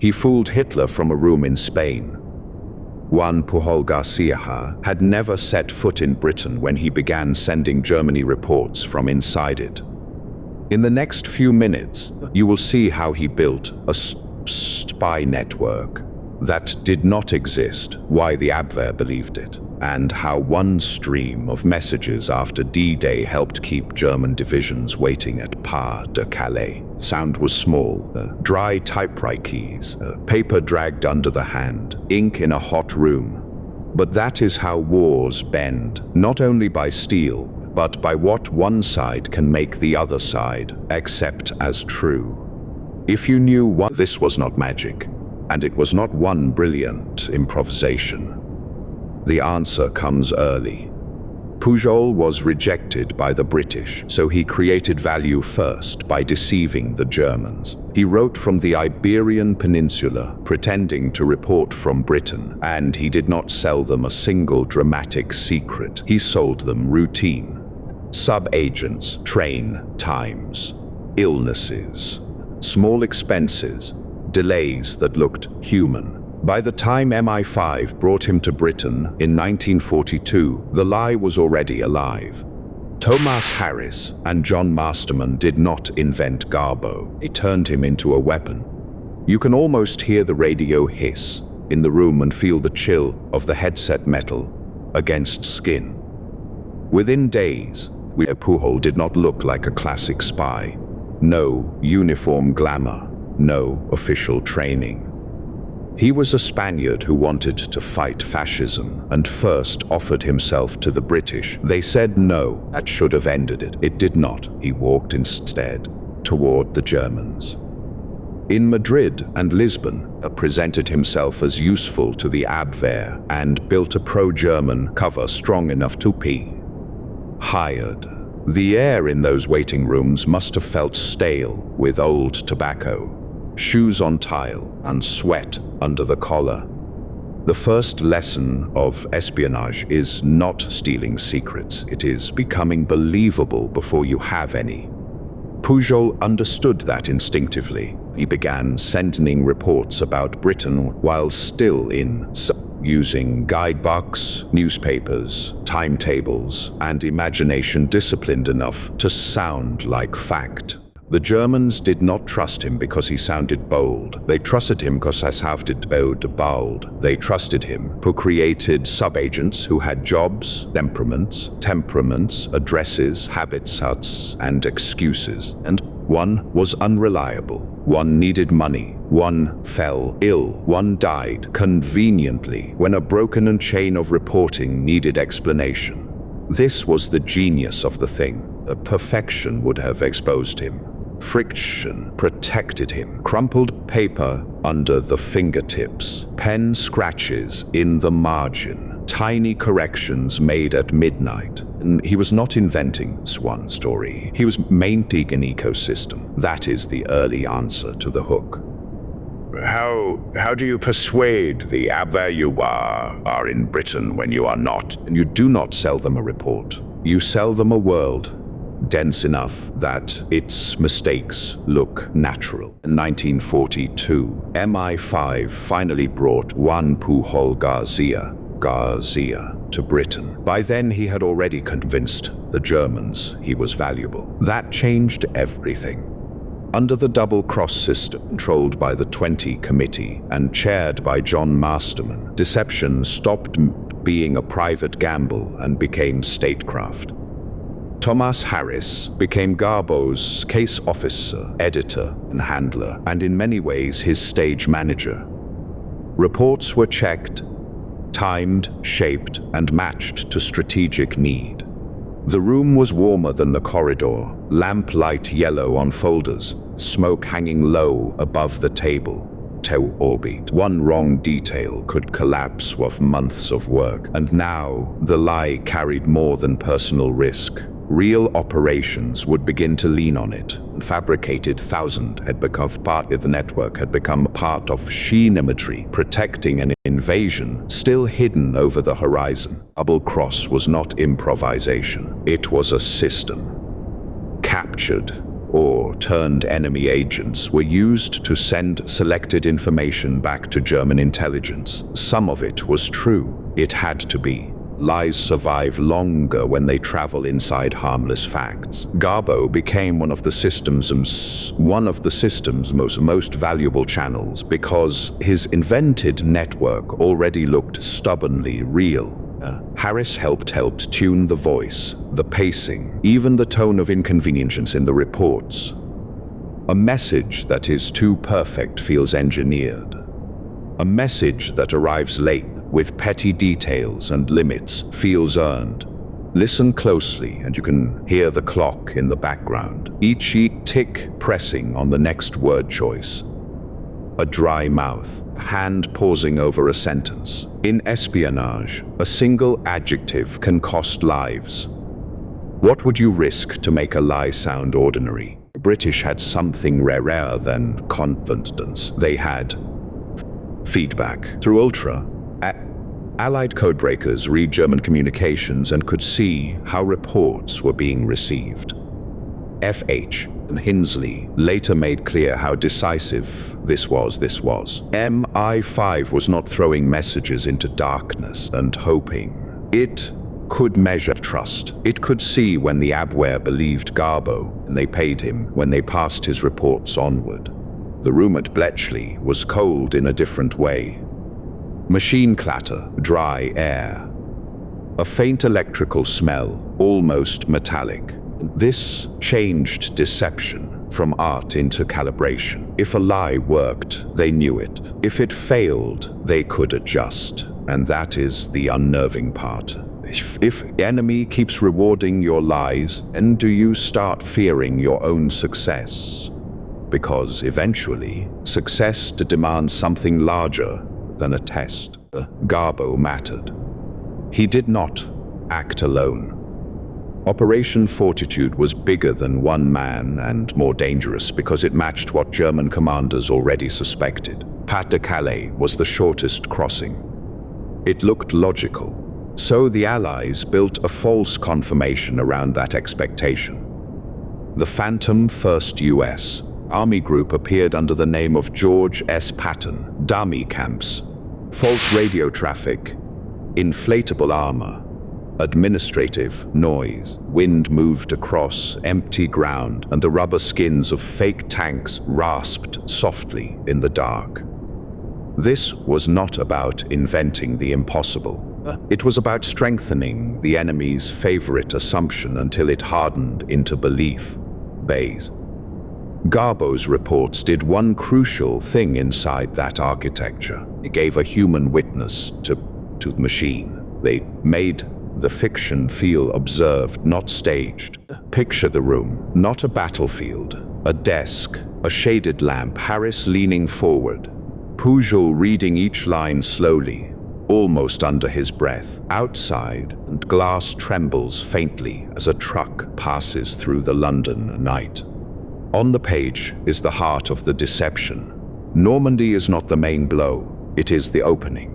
He fooled Hitler from a room in Spain. Juan Pujol García had never set foot in Britain when he began sending Germany reports from inside it. In the next few minutes, you will see how he built a spy network that did not exist, why the Abwehr believed it, and how one stream of messages after D-Day helped keep German divisions waiting at Pas-de-Calais. Sound was small, dry typewriter keys, paper dragged under the hand, ink in a hot room. But that is how wars bend, not only by steel, but by what one side can make the other side accept as true. If you knew what, this was not magic, and it was not one brilliant improvisation. The answer comes early. Pujol was rejected by the British, so he created value first by deceiving the Germans. He wrote from the Iberian Peninsula, pretending to report from Britain, and he did not sell them a single dramatic secret. He sold them routine. Sub-agents, train times, illnesses, small expenses, delays that looked human. By the time MI5 brought him to Britain in 1942, the lie was already alive. Thomas Harris and John Masterman did not invent Garbo. They turned him into a weapon. You can almost hear the radio hiss in the room and feel the chill of the headset metal against skin. Within days, Pujol did not look like a classic spy. No uniform glamour, no official training. He was a Spaniard who wanted to fight fascism and first offered himself to the British. They said no, that should have ended it. It did not. He walked instead toward the Germans. In Madrid and Lisbon, he presented himself as useful to the Abwehr and built a pro-German cover strong enough to be hired. The air in those waiting rooms must have felt stale with old tobacco, shoes on tile, and sweat under the collar. The first lesson of espionage is not stealing secrets. It is becoming believable before you have any. Pujol understood that instinctively. He began sending reports about Britain while still in, using guidebooks, newspapers, timetables, and imagination disciplined enough to sound like fact. The Germans did not trust him because he sounded bold. They trusted him because he sounded bold. They trusted him who created sub-agents who had jobs, temperaments, addresses, habits, and excuses. And one was unreliable. One needed money. One fell ill. One died conveniently when a broken chain of reporting needed explanation. This was the genius of the thing. A perfection would have exposed him. Friction protected him. Crumpled paper under the fingertips. Pen scratches in the margin. Tiny corrections made at midnight. And he was not inventing one story. He was maintaining an ecosystem. That is the early answer to the hook. How do you persuade the Abwehr you are in Britain when you are not? And you do not sell them a report. You sell them a world dense enough that its mistakes look natural. In 1942, MI5 finally brought Juan Pujol García to Britain. By then, he had already convinced the Germans he was valuable. That changed everything. Under the double-cross system, controlled by the 20 Committee and chaired by John Masterman, deception stopped being a private gamble and became statecraft. Thomas Harris became Garbo's case officer, editor, and handler, and in many ways his stage manager. Reports were checked, timed, shaped, and matched to strategic need. The room was warmer than the corridor, lamplight yellow on folders, smoke hanging low above the table. Orbit. One wrong detail could collapse months of work, and now the lie carried more than personal risk. Real operations would begin to lean on it. Fabricated had become part of the network, had become part of sheen imagery, protecting an invasion still hidden over the horizon. Double cross was not improvisation. It was a system. Captured or turned enemy agents were used to send selected information back to German intelligence. Some of it was true. It had to be. Lies survive longer when they travel inside harmless facts. Garbo became one of the system's most valuable channels because his invented network already looked stubbornly real. Harris helped tune the voice, the pacing, even the tone of inconvenience in the reports. A message that is too perfect feels engineered. A message that arrives late with petty details and limits feels earned. Listen closely and you can hear the clock in the background, each tick pressing on the next word choice. A dry mouth, a hand pausing over a sentence. In espionage, a single adjective can cost lives. What would you risk to make a lie sound ordinary? The British had something rarer than confidence. They had feedback. Through Ultra, Allied codebreakers read German communications and could see how reports were being received. F.H. and Hinsley later made clear how decisive this was. MI5 was not throwing messages into darkness and hoping. It could measure trust. It could see when the Abwehr believed Garbo and they paid him when they passed his reports onward. The room at Bletchley was cold in a different way. Machine clatter, dry air. A faint electrical smell, almost metallic. This changed deception from art into calibration. If a lie worked, they knew it. If it failed, they could adjust. And that is the unnerving part. If the enemy keeps rewarding your lies, then do you start fearing your own success? Because eventually, success demands something larger than a test. Garbo mattered. He did not act alone. Operation Fortitude was bigger than one man and more dangerous because it matched what German commanders already suspected. Pas-de-Calais was the shortest crossing. It looked logical. So the Allies built a false confirmation around that expectation. The Phantom 1st U.S. Army Group appeared under the name of George S. Patton. Dummy camps, false radio traffic, inflatable armor, administrative noise. Wind moved across empty ground and the rubber skins of fake tanks rasped softly in the dark. This was not about inventing the impossible. It was about strengthening the enemy's favorite assumption until it hardened into belief. Bayes. Garbo's reports did one crucial thing inside that architecture. It gave a human witness to the machine. They made the fiction feel observed, not staged. Picture the room, not a battlefield. A desk, a shaded lamp, Harris leaning forward, Pujol reading each line slowly, almost under his breath. Outside, and glass trembles faintly as a truck passes through the London night. On the page is the heart of the deception. Normandy is not the main blow, it is the opening.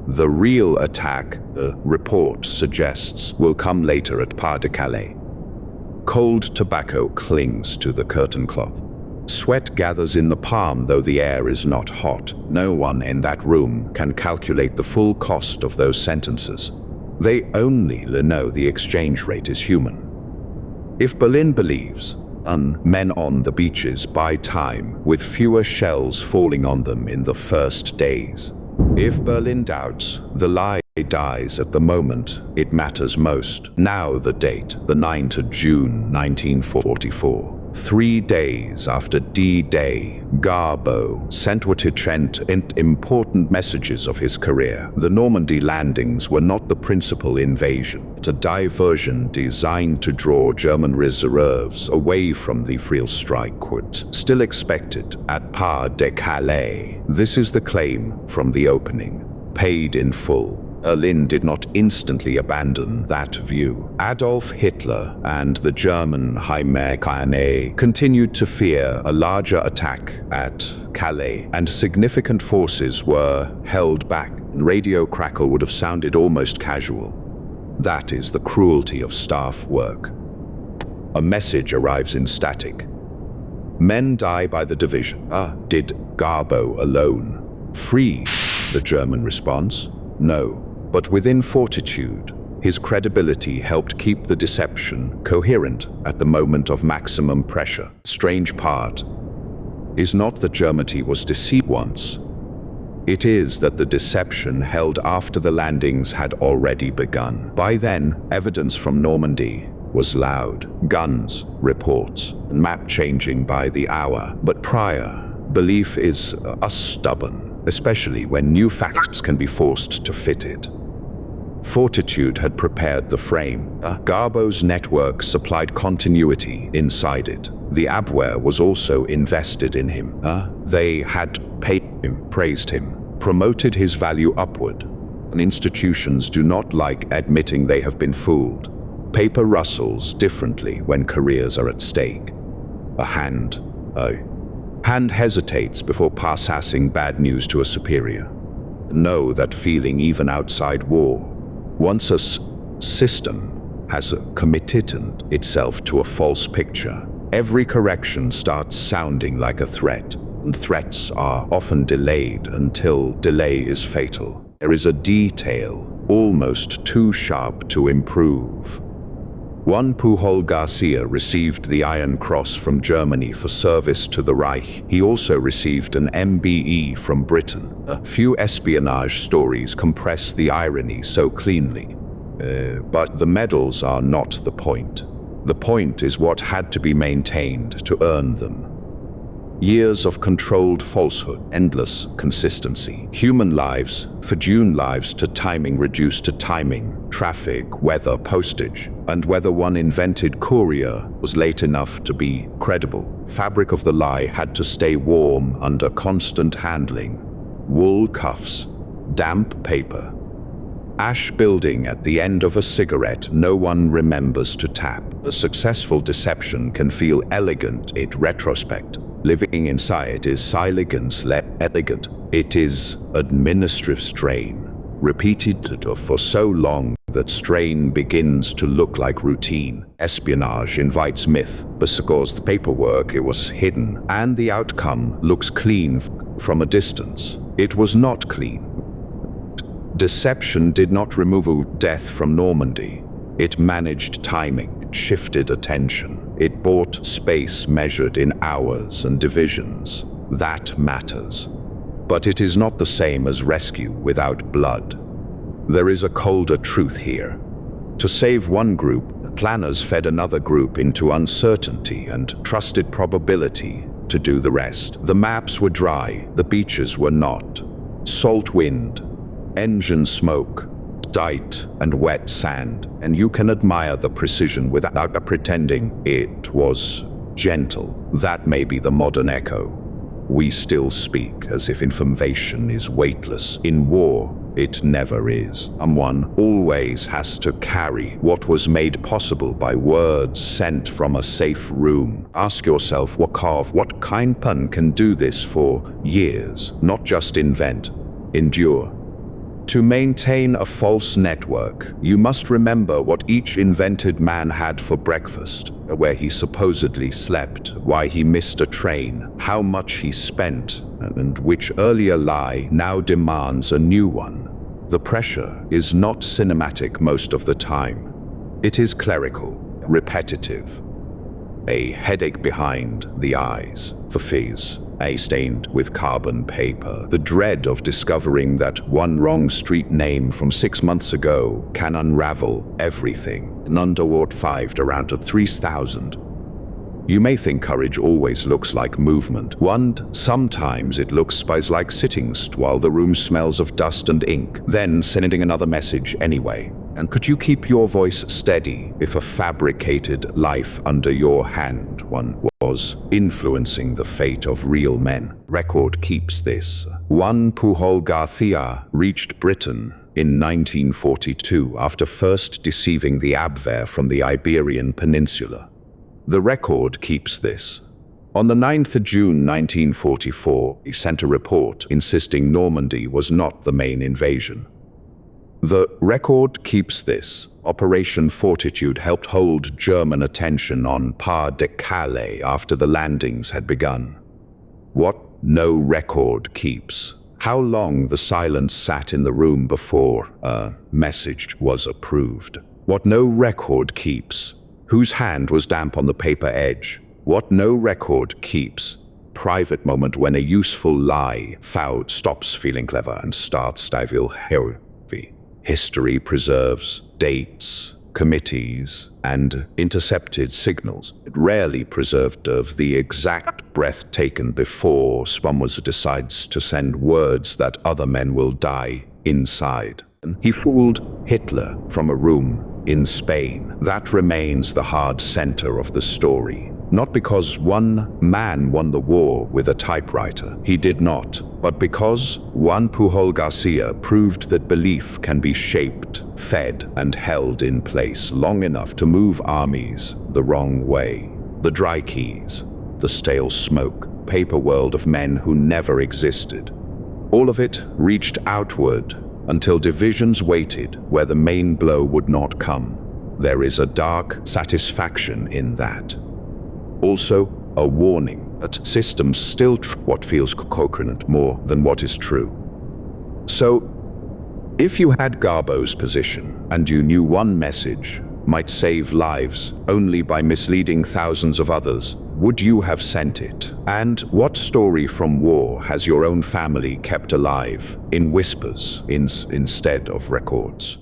The real attack, the report suggests, will come later at Pas-de-Calais. Cold tobacco clings to the curtain cloth. Sweat gathers in the palm, though the air is not hot. No one in that room can calculate the full cost of those sentences. They only know the exchange rate is human. If Berlin believes, men on the beaches buy time with fewer shells falling on them in the first days. If Berlin doubts, the lie dies at the moment it matters most. Now the date, the 9th of June 1944. 3 days after D-Day, Garbo sent what he sent important messages of his career. The Normandy landings were not the principal invasion, but a diversion designed to draw German reserves away from the Friel strike still expected at Pas-de-Calais. This is the claim from the opening, paid in full. Berlin did not instantly abandon that view. Adolf Hitler and the German Heimwehr continued to fear a larger attack at Calais, and significant forces were held back. Radio crackle would have sounded almost casual. That is the cruelty of staff work. A message arrives in static. Men die by the division. Did Garbo alone freeze the German response? No, but within fortitude, his credibility helped keep the deception coherent at the moment of maximum pressure. Strange part is not that Germany was deceived once. It is that the deception held after the landings had already begun. By then, evidence from Normandy was loud. Guns, reports, map changing by the hour. But prior, belief is stubborn, especially when new facts can be forced to fit it. Fortitude had prepared the frame. Garbo's network supplied continuity inside it. The Abwehr was also invested in him. They had paid him, praised him, promoted his value upward. And institutions do not like admitting they have been fooled. Paper rustles differently when careers are at stake. A hand hesitates before passing bad news to a superior. Know that feeling even outside war. Once a system has committed itself to a false picture, every correction starts sounding like a threat, and threats are often delayed until delay is fatal. There is a detail almost too sharp to improve. Juan Pujol García received the Iron Cross from Germany for service to the Reich. He also received an MBE from Britain. Few espionage stories compress the irony so cleanly. But the medals are not the point. The point is what had to be maintained to earn them. Years of controlled falsehood, endless consistency. Human lives, June lives to timing reduced to timing, traffic, weather, postage, and whether one invented courier was late enough to be credible. Fabric of the lie had to stay warm under constant handling. Wool cuffs, damp paper, ash building at the end of a cigarette no one remembers to tap. A successful deception can feel elegant in retrospect. Living inside is silence less elegant. It is administrative strain, repeated for so long that strain begins to look like routine. Espionage invites myth because the paperwork it was hidden, and the outcome looks clean from a distance. It was not clean. Deception did not remove death from Normandy. It managed timing, it shifted attention. It bought space measured in hours and divisions. That matters. But it is not the same as rescue without blood. There is a colder truth here. To save one group, planners fed another group into uncertainty and trusted probability to do the rest. The maps were dry, the beaches were not. Salt wind, engine smoke, dirt and wet sand, and you can admire the precision without pretending it was gentle. That may be the modern echo. We still speak as if information is weightless. In war, it never is. Someone always has to carry what was made possible by words sent from a safe room. Ask yourself what kind pen can do this for years, not just invent, endure. To maintain a false network, you must remember what each invented man had for breakfast, where he supposedly slept, why he missed a train, how much he spent, and which earlier lie now demands a new one. The pressure is not cinematic most of the time. It is clerical, repetitive. A headache behind the eyes, for fizz. Stained with carbon paper. The dread of discovering that one wrong street name from 6 months ago can unravel everything. An underwater 5 around to 3,000. You may think courage always looks like movement. Sometimes it looks like sitting while the room smells of dust and ink, then sending another message anyway. And could you keep your voice steady if a fabricated life under your hand one was influencing the fate of real men? Record keeps this. Juan Pujol García reached Britain in 1942 after first deceiving the Abwehr from the Iberian Peninsula. The record keeps this. On the 9th of June 1944, he sent a report insisting Normandy was not the main invasion. The record keeps this. Operation Fortitude helped hold German attention on Pas-de-Calais after the landings had begun. What no record keeps. How long the silence sat in the room before a message was approved. What no record keeps. Whose hand was damp on the paper edge. What no record keeps. Private moment when a useful lie found stops feeling clever and starts to feel heavy. History preserves dates, committees, and intercepted signals. It rarely preserved of the exact breath taken before someone decides to send words that other men will die inside. He fooled Hitler from a room in Spain. That remains the hard center of the story. Not because one man won the war with a typewriter. He did not. But because Juan Pujol García proved that belief can be shaped, fed, and held in place long enough to move armies the wrong way. The dry keys, the stale smoke, paper world of men who never existed. All of it reached outward until divisions waited where the main blow would not come. There is a dark satisfaction in that. Also, a warning that systems still what feels coherent more than what is true. So, if you had Garbo's position and you knew one message might save lives only by misleading thousands of others, would you have sent it? And what story from war has your own family kept alive in whispers instead of records?